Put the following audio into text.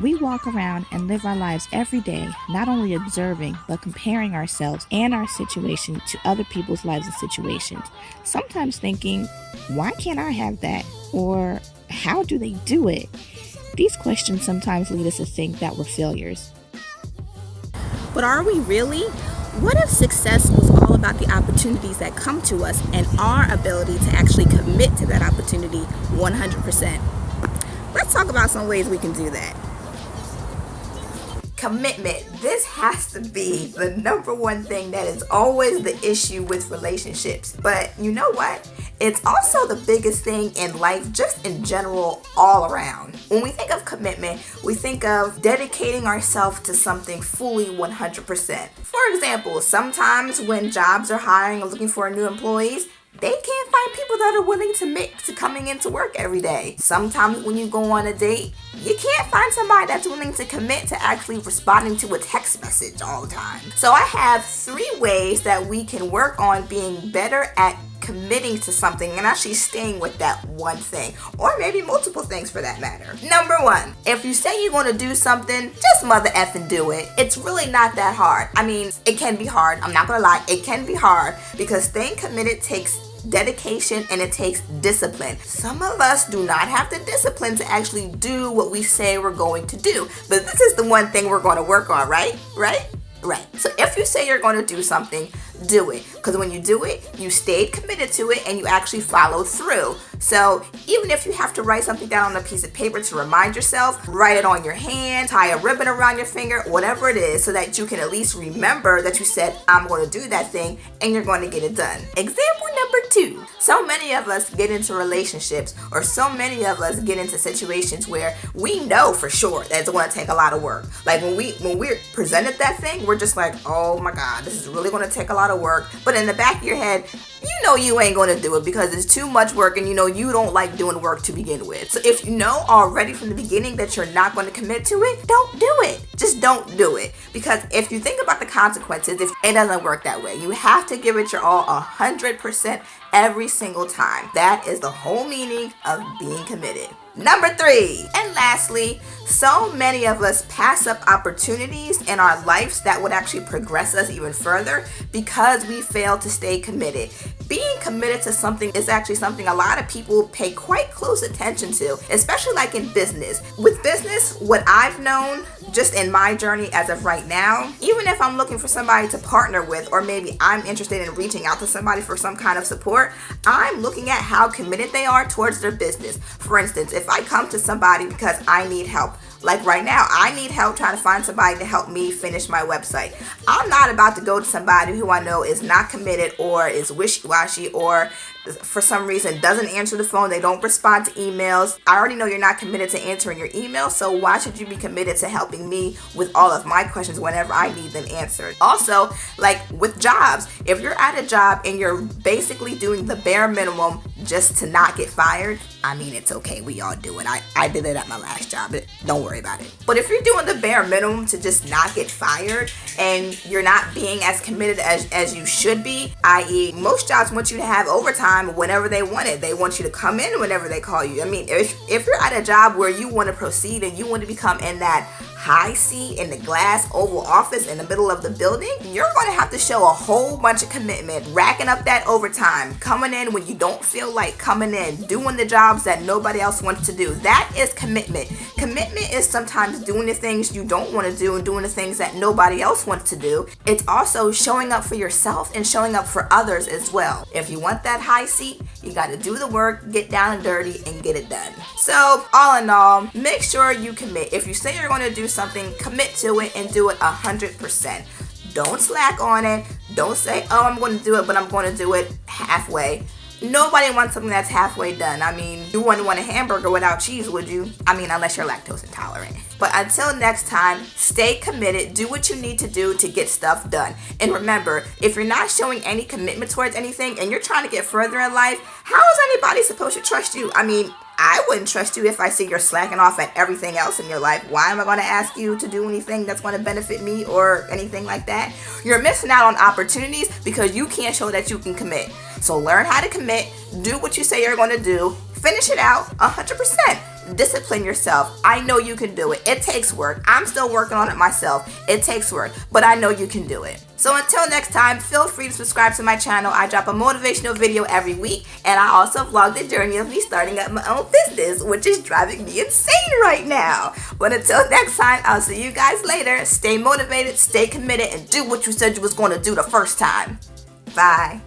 We walk around and live our lives every day, not only observing, but comparing ourselves and our situation to other people's lives and situations. Sometimes thinking, why can't I have that? Or how do they do it? These questions sometimes lead us to think that we're failures. But are we really? What if success was all about the opportunities that come to us and our ability to actually commit to that opportunity 100%? Let's talk about some ways we can do that. Commitment. This has to be the number one thing that is always the issue with relationships. But you know what? It's also the biggest thing in life, just in general, all around. When we think of commitment, we think of dedicating ourselves to something fully 100%. For example, sometimes when jobs are hiring or looking for new employees, they can't find people that are willing to commit to coming into work every day. Sometimes when you go on a date, you can't find somebody that's willing to commit to actually responding to a text message all the time. So I have 3 ways that we can work on being better at committing to something and actually staying with that one thing, or maybe multiple things for that matter. Number 1, if you say you're going to do something, just mother effing do it. It's really not that hard. I mean, it can be hard. I'm not going to lie. It can be hard because staying committed takes dedication and it takes discipline. Some of us do not have the discipline to actually do what we say we're going to do. But this is the one thing we're going to work on, right? Right. So if you say you're going to do something, do it. Because when you do it, you stayed committed to it and you actually followed through. So even if you have to write something down on a piece of paper to remind yourself, write it on your hand, tie a ribbon around your finger, whatever it is, so that you can at least remember that you said, I'm going to do that thing, and you're going to get it done. Example number 2. So many of us get into relationships, or so many of us get into situations where we know for sure that it's going to take a lot of work. Like when we're presented that thing, we're just like, oh my God, this is really going to take a lot of work. But in the back of your head, you know you ain't going to do it because it's too much work, and you know you don't like doing work to begin with. So if you know already from the beginning that you're not going to commit to it, don't do it. Just don't do it. Because if you think about the consequences, if it doesn't work that way, you have to give it your all 100% every single time. That is the whole meaning of being committed. Number 3, and lastly, so many of us pass up opportunities in our lives that would actually progress us even further because we fail to stay committed. Being committed to something is actually something a lot of people pay quite close attention to, especially like in business. With business, what I've known just in my journey as of right now, even if I'm looking for somebody to partner with, or maybe I'm interested in reaching out to somebody for some kind of support, I'm looking at how committed they are towards their business. For instance, if I come to somebody because I need help, like right now, I need help trying to find somebody to help me finish my website. I'm not about to go to somebody who I know is not committed or is wishy-washy or for some reason doesn't answer the phone. They don't respond to emails. I already know you're not committed to answering your emails, so why should you be committed to helping me with all of my questions whenever I need them answered? Also, like with jobs, if you're at a job and you're basically doing the bare minimum just to not get fired, I mean, it's okay. We all do it. I did it at my last job. Don't worry about it. But if you're doing the bare minimum to just not get fired and you're not being as committed as you should be, i.e. most jobs want you to have overtime whenever they want it. They want you to come in whenever they call you. I mean, if you're at a job where you want to proceed and you want to become in that high seat in the glass oval office in the middle of the building, you're going to have to show a whole bunch of commitment, racking up that overtime, coming in when you don't feel like coming in, doing the jobs that nobody else wants to do. That is commitment. Commitment is sometimes doing the things you don't want to do and doing the things that nobody else wants to do. It's also showing up for yourself and showing up for others as well. If you want that high seat, you got to do the work, get down and dirty, and get it done. So all in all, make sure you commit. If you say you're going to do something, commit to it and do it 100%. Don't slack on it. Don't say, oh, I'm going to do it, but I'm going to do it halfway. Nobody wants something that's halfway done. I mean, you wouldn't want a hamburger without cheese, would you? I mean, unless you're lactose intolerant. But until next time, stay committed. Do what you need to do to get stuff done. And remember, if you're not showing any commitment towards anything and you're trying to get further in life, how is anybody supposed to trust you? I mean, I wouldn't trust you if I see you're slacking off at everything else in your life. Why am I going to ask you to do anything that's going to benefit me or anything like that? You're missing out on opportunities because you can't show that you can commit. So learn how to commit, do what you say you're going to do, finish it out 100%. discipline yourself. I know you can do it. It takes work. I'm still working on it myself. It takes work, but I know you can do it. So until next time, feel free to subscribe to my channel. I drop a motivational video every week, and I also vlog the journey of me starting up my own business, which is driving me insane right now. But until next time, I'll see you guys later. Stay motivated, stay committed, and do what you said you was going to do the first time. Bye.